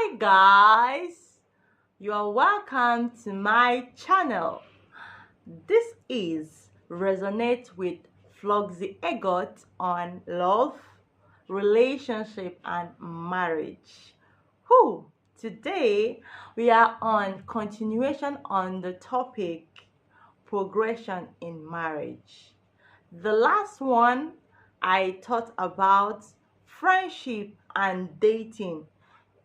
Hi guys, you are welcome to my channel. This is Resonate with Floxy Egot on love, relationship and marriage. Who Today we are on continuation on the topic progression in marriage. The last one I taught about friendship and dating.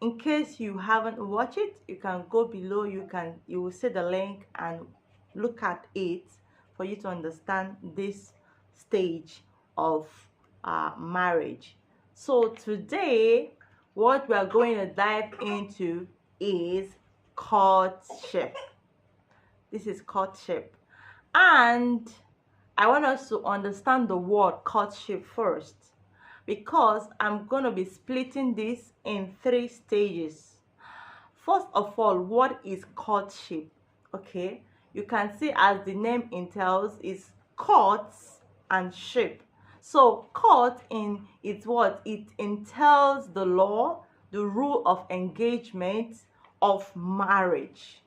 In case you haven't watched it, you can go below. You will see the link and look at it for you to understand this stage of marriage. So today, what we are going to dive into is courtship. This is courtship, and I want us to understand the word courtship first, because I'm going to be splitting this in three stages. First of all, what is courtship? Okay, you can see as the name entails is courts and ship. So court in it's what it entails the law, the rule of engagement, of marriage,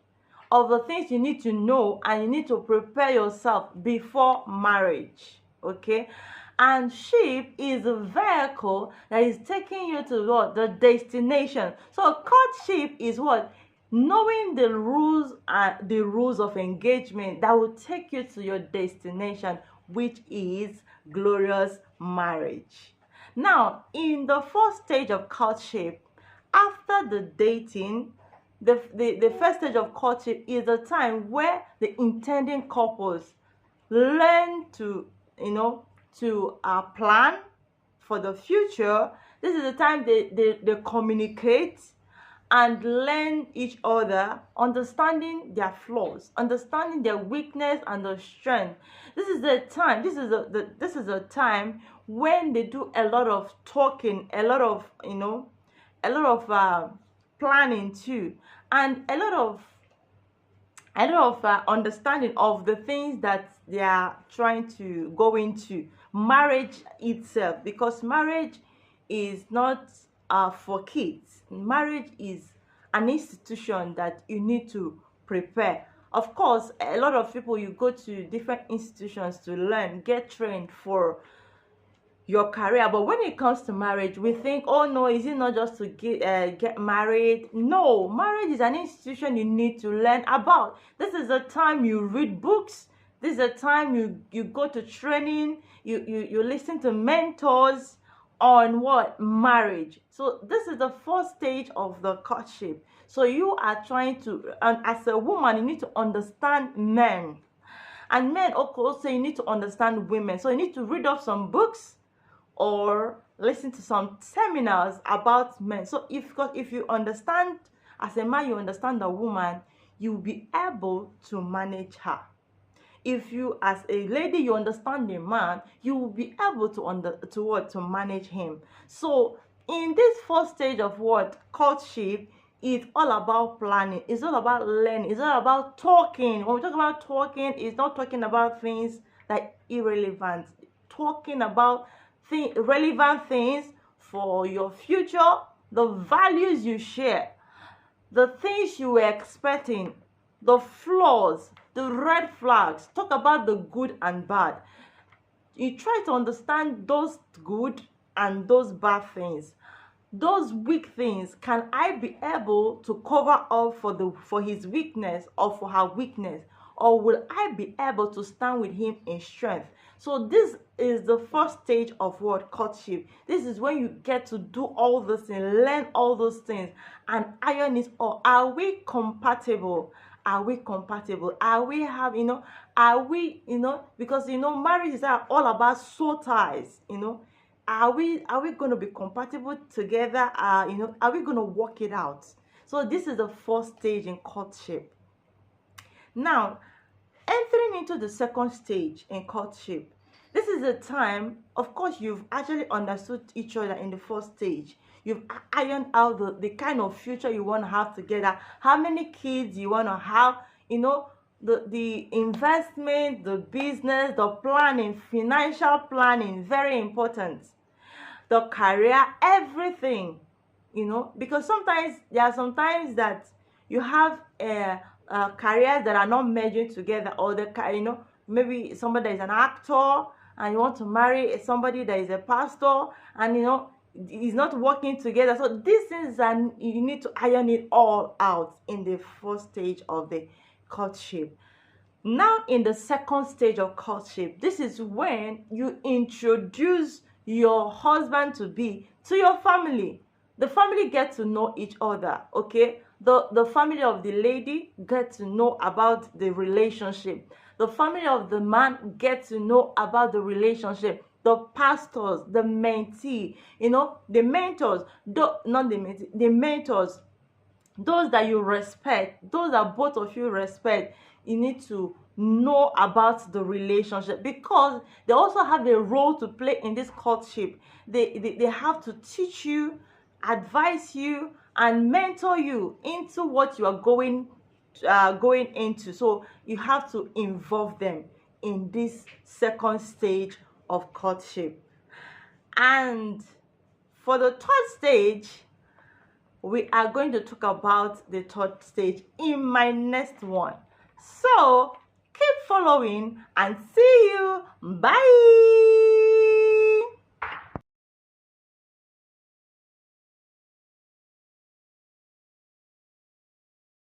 of the things you need to know and you need to prepare yourself before marriage. Okay, and ship is a vehicle that is taking you to what? The destination. So courtship is what? Knowing the rules of engagement that will take you to your destination, which is glorious marriage. Now, in the first stage of courtship, after the dating, the first stage of courtship is the time where the intending couples learn to plan for the future. This is the time they communicate and learn each other, understanding their flaws, understanding their weakness and their strength. This is the time. This is a time when they do a lot of talking, a lot of planning too, and a lot of understanding of the things that they are trying to go into marriage itself, because marriage is not for kids. Marriage is an institution that you need to prepare. Of course, a lot of people, you go to different institutions to learn, get trained for your career, but when it comes to marriage, we think, oh no, is it not just to get married? No, marriage is an institution you need to learn about. This is the time you read books. This is the time you go to training. You listen to mentors on what? Marriage. So this is the first stage of the courtship. So you are trying to, and as a woman, you need to understand men, and men also, you need to understand women. So you need to read up some books or listen to some seminars about men. So if you understand, as a man, you understand the woman, you'll be able to manage her. If you, as a lady, you understand the man, you will be able to manage him. So in this first stage of what? Courtship, it's all about planning. It's all about learning. It's all about talking. When we talk about talking, it's not talking about things that irrelevant. Talking about relevant things for your future, the values you share, the things you were expecting, the flaws, the red flags. Talk about the good and bad. You try to understand those good and those bad things. Those weak things, can I be able to cover up for his weakness or for her weakness? Or will I be able to stand with him in strength? So this is the first stage of what? Courtship. This is when you get to do all those things, learn all those things, and iron it all. Are we compatible? Are we compatible? Are we are we, because marriage is all about soul ties, Are we going to be compatible together? Are we going to work it out? So this is the first stage in courtship. Now, entering into the second stage in courtship, this is the time, of course, you've actually understood each other in the first stage. You've ironed out the kind of future you want to have together, how many kids you want to have, the investment, the business, the planning, financial planning, very important. The career, everything. because sometimes there are sometimes that you have careers that are not merging together, or maybe somebody that is an actor and you want to marry somebody that is a pastor, and is not working together. So these things, and you need to iron it all out in the first stage of the courtship. Now, in the second stage of courtship, this is when you introduce your husband to be to your family. The family get to know each other, okay? The family of the lady get to know about the relationship. The family of the man get to know about the relationship. The pastors, the mentee, the mentors, not the mentee, the mentors, those that you respect, those that both of you respect, you need to know about the relationship, because they also have a role to play in this courtship. They have to teach you, advise you, and mentor you into what you are going into. So you have to involve them in this second stage of courtship. And for the third stage, we are going to talk about the third stage in my next one. So keep following and see you. Bye.